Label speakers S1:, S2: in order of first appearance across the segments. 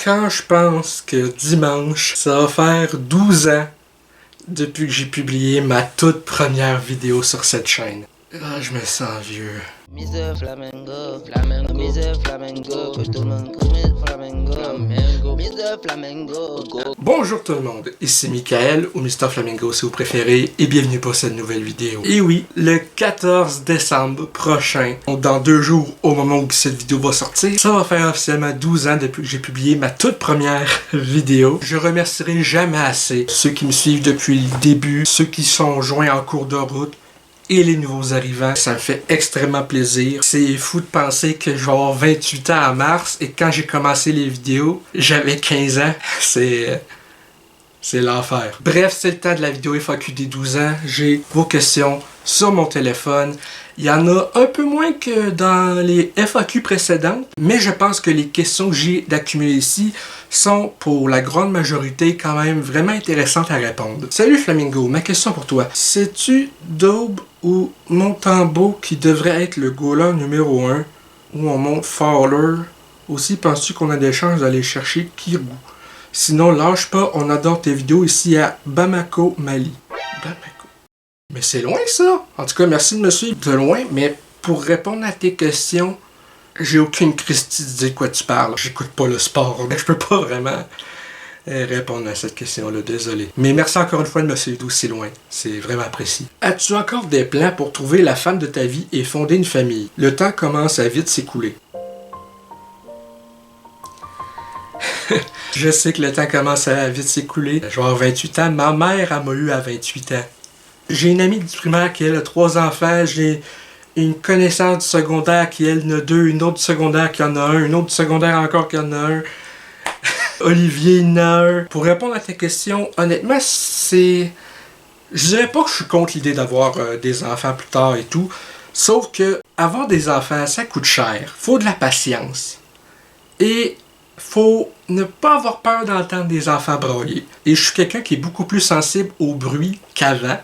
S1: Quand je pense que dimanche, ça va faire 12 ans depuis que j'ai publié ma toute première vidéo sur cette chaîne. Ah, je me sens vieux.
S2: Mr. Flamengo, Flamengo, Mr. Flamengo, que tout le monde connaît Flamengo, Flamengo, Mr. Flamengo, go.
S1: Bonjour tout le monde, ici Michael ou Mr. Flamingo si vous préférez et bienvenue pour cette nouvelle vidéo. Et oui, le 14 décembre prochain, donc dans 2 jours au moment où cette vidéo va sortir, ça va faire officiellement 12 ans depuis que j'ai publié ma toute première vidéo. Je remercierai jamais assez ceux qui me suivent depuis le début, ceux qui sont joints en cours de route, et les nouveaux arrivants. Ça me fait extrêmement plaisir. C'est fou de penser que je vais avoir 28 ans en mars et quand j'ai commencé les vidéos, j'avais 15 ans. C'est l'enfer. Bref, c'est le temps de la vidéo FAQ des 12 ans. J'ai vos questions sur mon téléphone. Il y en a un peu moins que dans les FAQ précédentes, mais je pense que les questions que j'ai d'accumuler ici sont pour la grande majorité quand même vraiment intéressantes à répondre. Salut Flamingo, ma question pour toi. Sais-tu Daube ou Montembeau qui devrait être le goaler numéro 1 ou on monte Fowler? Aussi, penses-tu qu'on a des chances d'aller chercher Kirou? Sinon, lâche pas, on adore tes vidéos ici à Bamako, Mali. Bamako. Mais c'est loin ça! En tout cas, merci de me suivre de loin, mais pour répondre à tes questions, j'ai aucune Christie d'idée de quoi tu parles. J'écoute pas le sport, mais je peux pas vraiment répondre à cette question-là, désolé. Mais merci encore une fois de me suivre d'aussi loin, c'est vraiment apprécié. As-tu encore des plans pour trouver la femme de ta vie et fonder une famille? Le temps commence à vite s'écouler. Je sais que le temps commence à vite s'écouler. Je vais avoir 28 ans. Ma mère, elle m'a eu à 28 ans. J'ai une amie du primaire qui, elle, a 3 enfants. J'ai une connaissance du secondaire qui, elle, en a 2. Une autre du secondaire qui en a 1. Une autre du secondaire encore qui en a 1. Olivier en a 1. Pour répondre à ta question, honnêtement, c'est... Je dirais pas que je suis contre l'idée d'avoir des enfants plus tard et tout. Sauf que avoir des enfants, ça coûte cher. Faut de la patience. Et... faut ne pas avoir peur d'entendre des enfants brailler. Et je suis quelqu'un qui est beaucoup plus sensible au bruit qu'avant.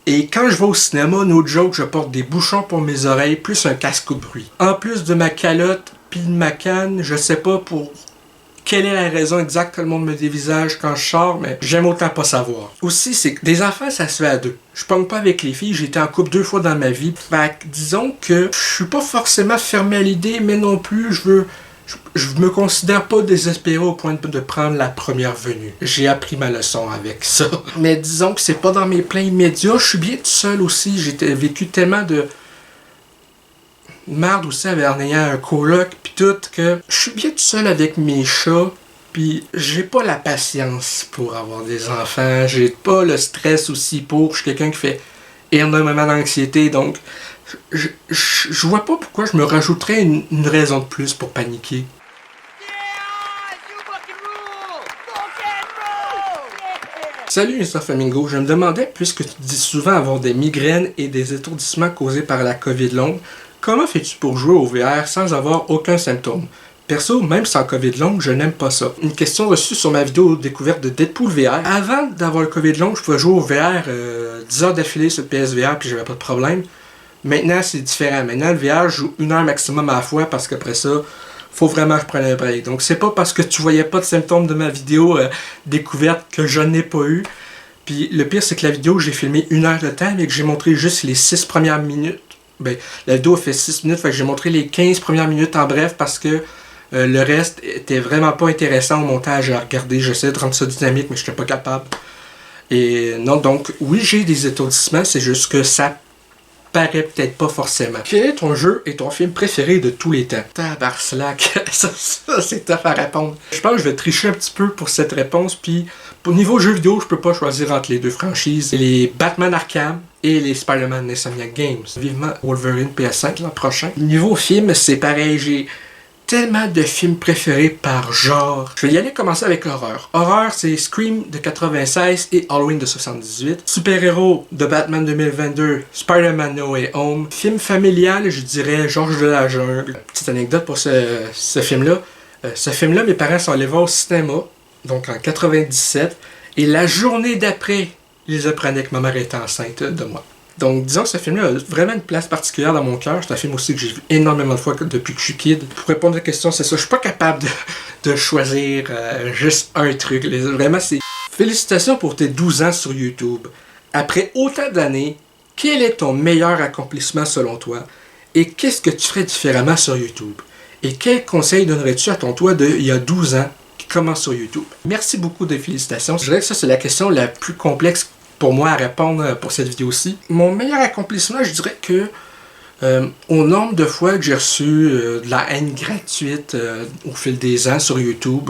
S1: Et quand je vais au cinéma, no joke, je porte des bouchons pour mes oreilles, plus un casque au bruit. En plus de ma calotte, puis de ma canne, je sais pas pour quelle est la raison exacte que le monde me dévisage quand je sors, mais j'aime autant pas savoir. Aussi, c'est que des enfants, ça se fait à 2. Je pogne pas avec les filles, j'ai été en couple 2 fois dans ma vie. Fait que disons que je suis pas forcément fermé à l'idée, mais non plus, je me considère pas désespéré au point de prendre la première venue. J'ai appris ma leçon avec ça. Mais disons que c'est pas dans mes plans immédiats. Je suis bien tout seul aussi. J'ai vécu tellement de merde aussi en ayant un coloc pis tout que je suis bien tout seul avec mes chats. Pis j'ai pas la patience pour avoir des enfants. J'ai pas le stress aussi pour. Je suis quelqu'un qui fait énormément d'anxiété. Donc je vois pas pourquoi je me rajouterais une raison de plus pour paniquer. Salut Mr. Flamingo, je me demandais, puisque tu dis souvent avoir des migraines et des étourdissements causés par la COVID longue, comment fais-tu pour jouer au VR sans avoir aucun symptôme? Perso, même sans COVID longue, je n'aime pas ça. Une question reçue sur ma vidéo découverte de Deadpool VR. Avant d'avoir le COVID longue, je pouvais jouer au VR 10 heures d'affilée sur le PSVR puis j'avais pas de problème. Maintenant, c'est différent. Maintenant, le VR, je joue 1 heure maximum à la fois parce qu'après ça, faut vraiment que je prenne un break. Donc, c'est pas parce que tu voyais pas de symptômes de ma vidéo découverte que je n'ai pas eu. Puis, le pire, c'est que la vidéo, j'ai filmé 1 heure de temps, mais que j'ai montré juste les 6 premières minutes. Ben, la vidéo fait 6 minutes, fait que j'ai montré les 15 premières minutes en bref parce que le reste était vraiment pas intéressant au montage à regarder. J'essayais de rendre ça dynamique, mais je n'étais pas capable. Et non, donc, oui, j'ai des étourdissements, c'est juste que ça paraît peut-être pas forcément. Quel est ton jeu et ton film préféré de tous les temps? Tabarslack, ça c'est tough à répondre. Je pense que je vais tricher un petit peu pour cette réponse, puis au niveau jeu vidéo, je peux pas choisir entre les 2 franchises. Les Batman Arkham et les Spider-Man Insomniac Games. Vivement Wolverine PS5 l'an prochain. Niveau film, c'est pareil, j'ai tellement de films préférés par genre. Je vais y aller commencer avec horreur. Horreur, c'est Scream de 96 et Halloween de 78. Super-héros de Batman 2022, Spider-Man No Way Home. Film familial, je dirais Georges de la Jungle. Petite anecdote pour ce film-là. Ce film-là, mes parents sont allés voir au cinéma, donc en 97. Et la journée d'après, ils apprenaient que ma mère était enceinte de moi. Donc, disons que ce film-là a vraiment une place particulière dans mon cœur. C'est un film aussi que j'ai vu énormément de fois depuis que je suis kid. Pour répondre à la question, c'est ça. Je suis pas capable de choisir juste un truc. Vraiment, c'est... Félicitations pour tes 12 ans sur YouTube. Après autant d'années, quel est ton meilleur accomplissement selon toi? Et qu'est-ce que tu ferais différemment sur YouTube? Et quel conseil donnerais-tu à ton toi il y a 12 ans qui commence sur YouTube? Merci beaucoup de félicitations. Je dirais que ça, c'est la question la plus complexe pour moi à répondre pour cette vidéo-ci. Mon meilleur accomplissement, je dirais que au nombre de fois que j'ai reçu de la haine gratuite au fil des ans sur YouTube,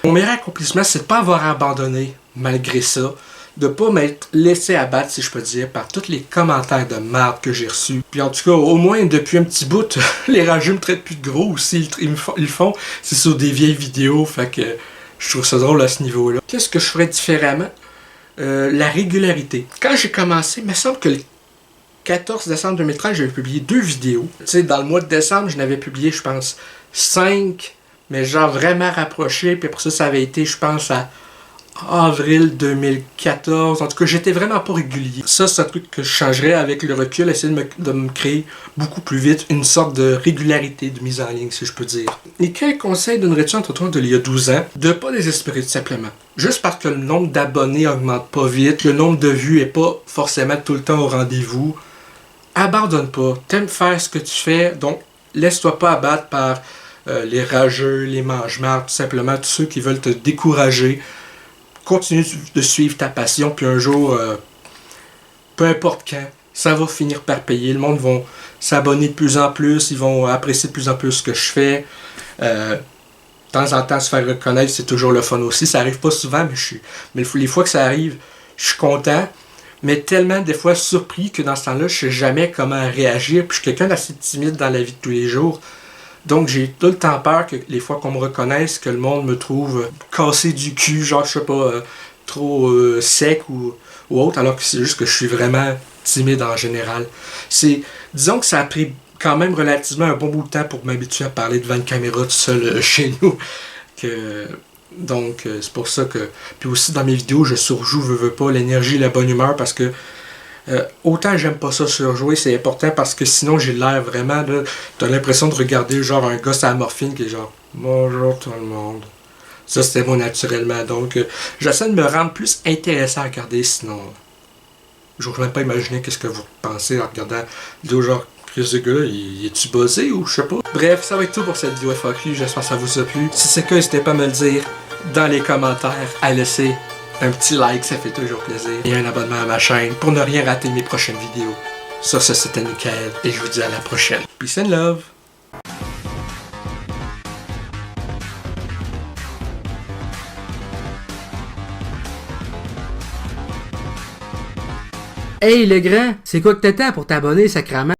S1: mon meilleur accomplissement, c'est de ne pas avoir abandonné malgré ça, de ne pas m'être laissé abattre, si je peux dire, par tous les commentaires de merde que j'ai reçus. Puis en tout cas, au moins depuis un petit bout, les rageux me traitent plus de gros aussi, ils le font, c'est sur des vieilles vidéos, fait que je trouve ça drôle à ce niveau-là. Qu'est-ce que je ferais différemment? La régularité. Quand j'ai commencé, il me semble que le 14 décembre 2013, j'avais publié 2 vidéos. Tu sais, dans le mois de décembre, je n'avais publié, je pense, 5, mais genre vraiment rapproché. Puis après ça, ça avait été, je pense, à avril 2014. En tout cas, j'étais vraiment pas régulier. Ça, c'est un truc que je changerais avec le recul, essayer de me créer beaucoup plus vite une sorte de régularité de mise en ligne, si je peux dire. Et quel conseil donnerais-tu entre toi de il y a 12 ans? De pas désespérer, tout simplement. Juste parce que le nombre d'abonnés augmente pas vite, le nombre de vues est pas forcément tout le temps au rendez-vous. Abandonne pas. T'aimes faire ce que tu fais, donc laisse-toi pas abattre par les rageux, les mange-marde, tout simplement, tous ceux qui veulent te décourager. Continue de suivre ta passion, puis un jour, peu importe quand, ça va finir par payer. Le monde va s'abonner de plus en plus, ils vont apprécier de plus en plus ce que je fais. De temps en temps, se faire reconnaître, c'est toujours le fun aussi. Ça arrive pas souvent, mais les fois que ça arrive, je suis content. Mais tellement des fois surpris que dans ce temps-là, je sais jamais comment réagir. Puis je suis quelqu'un d'assez timide dans la vie de tous les jours. Donc j'ai tout le temps peur que les fois qu'on me reconnaisse, que le monde me trouve cassé du cul, genre je sais pas, trop sec ou autre, alors que c'est juste que je suis vraiment timide en général. Disons que ça a pris quand même relativement un bon bout de temps pour m'habituer à parler devant une caméra tout seul chez nous. Donc, c'est pour ça que... Puis aussi, dans mes vidéos, je surjoue, veux pas, l'énergie, la bonne humeur, parce que autant j'aime pas ça surjouer, c'est important, parce que sinon, j'ai l'air vraiment, là, t'as l'impression de regarder, genre, un gosse à la morphine qui est genre « Bonjour tout le monde ». Ça, c'était moi naturellement. Donc, j'essaie de me rendre plus intéressant à regarder, sinon... Je n'ose même pas imaginer qu'est-ce que vous pensez en regardant la vidéo, genre... Ce gars-là, il est-tu buzzé ou je sais pas? Bref, ça va être tout pour cette vidéo FAQ, j'espère que ça vous a plu. Si c'est le cas, n'hésitez pas à me le dire dans les commentaires, à laisser un petit like, ça fait toujours plaisir. Et un abonnement à ma chaîne pour ne rien rater mes prochaines vidéos. Sur ce, c'était Michael, et je vous dis à la prochaine. Peace and love!
S3: Hey le grand, c'est quoi que t'attends pour t'abonner, sacrément?